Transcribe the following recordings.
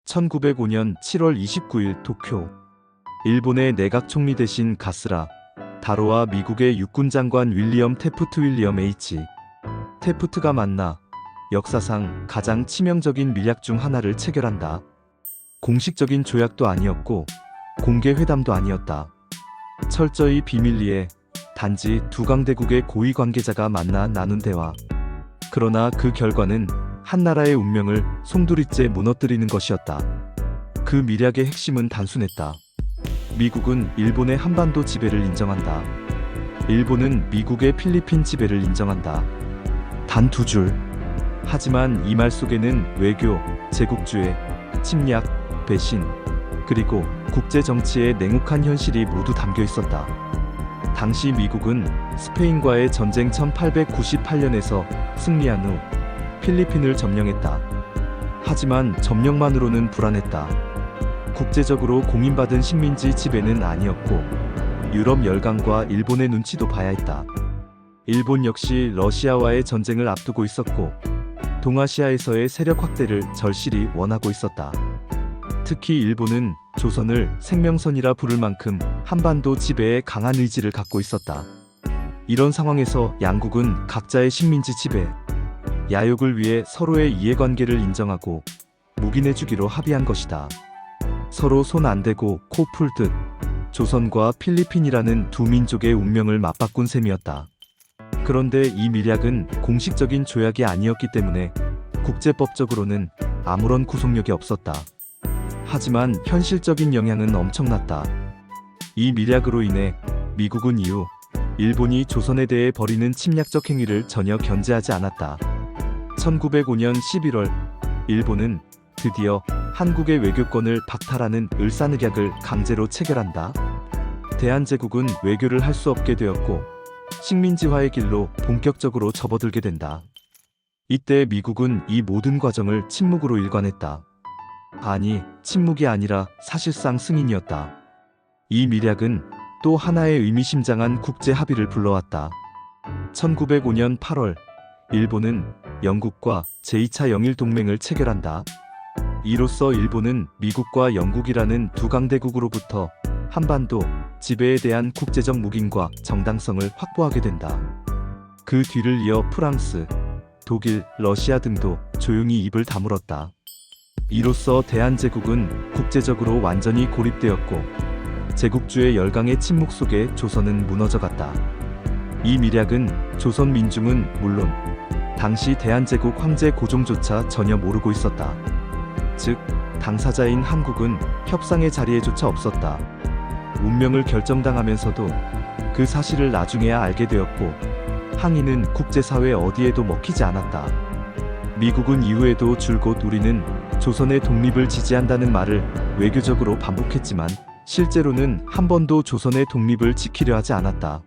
1905년 7월 29일 도쿄. 일본의 내각 총리 대신 가스라 다로와 미국의 육군 장관 윌리엄 테프트 윌리엄 H. 테프트가 만나 역사상 가장 치명적인 밀약 중 하나를 체결한다. 공식적인 조약도 아니었고 공개 회담도 아니었다. 철저히 비밀리에 단지 두 강대국의 고위 관계자가 만나 나눈 대화. 그러나 그 결과는 한 나라의 운명을 송두리째 무너뜨리는 것이었다. 그 밀약의 핵심은 단순했다. 미국은 일본의 한반도 지배를 인정한다. 일본은 미국의 필리핀 지배를 인정한다. 단 두 줄. 하지만 이 말 속에는 외교, 제국주의, 침략, 배신, 그리고 국제 정치의 냉혹한 현실이 모두 담겨 있었다. 당시 미국은 스페인과의 전쟁 1898년에서 승리한 후 필리핀을 점령했다. 하지만 점령만으로는 불안했다. 국제적으로 공인받은 식민지 지배는 아니었고 유럽 열강과 일본의 눈치도 봐야 했다. 일본 역시 러시아와의 전쟁을 앞두고 있었고 동아시아에서의 세력 확대를 절실히 원하고 있었다. 특히 일본은 조선을 생명선이라 부를 만큼 한반도 지배에 강한 의지를 갖고 있었다. 이런 상황에서 양국은 각자의 식민지 지배, 야욕을 위해 서로의 이해관계를 인정하고 묵인해주기로 합의한 것이다. 서로 손 안 대고 코 풀듯 조선과 필리핀이라는 두 민족의 운명을 맞바꾼 셈이었다. 그런데 이 밀약은 공식적인 조약이 아니었기 때문에 국제법적으로는 아무런 구속력이 없었다. 하지만 현실적인 영향은 엄청났다. 이 밀약으로 인해 미국은 이후 일본이 조선에 대해 벌이는 침략적 행위를 전혀 견제하지 않았다. 1905년 11월 일본은 드디어 한국의 외교권을 박탈하는 을사늑약을 강제로 체결한다. 대한제국은 외교를 할 수 없게 되었고 식민지화의 길로 본격적으로 접어들게 된다. 이때 미국은 이 모든 과정을 침묵으로 일관했다. 아니, 침묵이 아니라 사실상 승인이었다. 이 밀약은 또 하나의 의미심장한 국제 합의를 불러왔다. 1905년 8월 일본은 영국과 제2차 영일동맹을 체결한다. 이로써 일본은 미국과 영국이라는 두 강대국으로부터 한반도 지배에 대한 국제적 묵인과 정당성을 확보하게 된다. 그 뒤를 이어 프랑스, 독일, 러시아 등도 조용히 입을 다물었다. 이로써 대한제국은 국제적으로 완전히 고립되었고 제국주의 열강의 침묵 속에 조선은 무너져갔다. 이 밀약은 조선 민중은 물론 당시 대한제국 황제 고종조차 전혀 모르고 있었다. 즉, 당사자인 한국은 협상의 자리에조차 없었다. 운명을 결정당하면서도 그 사실을 나중에야 알게 되었고 항의는 국제사회 어디에도 먹히지 않았다. 미국은 이후에도 줄곧 우리는 조선의 독립을 지지한다는 말을 외교적으로 반복했지만 실제로는 한 번도 조선의 독립을 지키려 하지 않았다.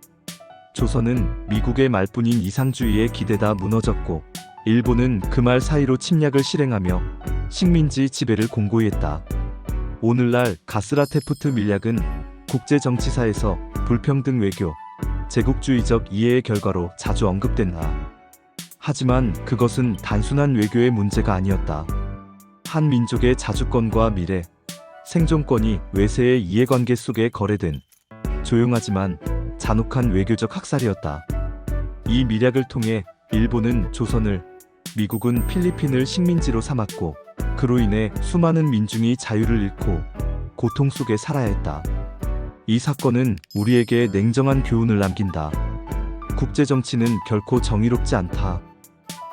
조선은 미국의 말뿐인 이상주의에 기대다 무너졌고 일본은 그 말 사이로 침략을 실행하며 식민지 지배를 공고히 했다. 오늘날 가스라 테프트 밀약은 국제정치사에서 불평등 외교, 제국주의적 이해의 결과로 자주 언급된다. 하지만 그것은 단순한 외교의 문제가 아니었다. 한 민족의 자주권과 미래, 생존권이 외세의 이해관계 속에 거래된 조용하지만 잔혹한 외교적 학살이었다. 이 밀약을 통해 일본은 조선을, 미국은 필리핀을 식민지로 삼았고 그로 인해 수많은 민중이 자유를 잃고 고통 속에 살아야 했다. 이 사건은 우리에게 냉정한 교훈을 남긴다. 국제정치는 결코 정의롭지 않다.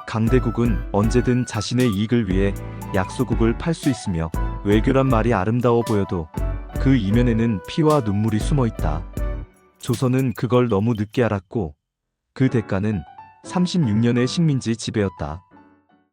강대국은 언제든 자신의 이익을 위해 약소국을 팔 수 있으며 외교란 말이 아름다워 보여도 그 이면에는 피와 눈물이 숨어 있다. 조선은 그걸 너무 늦게 알았고 그 대가는 36년의 식민지 지배였다.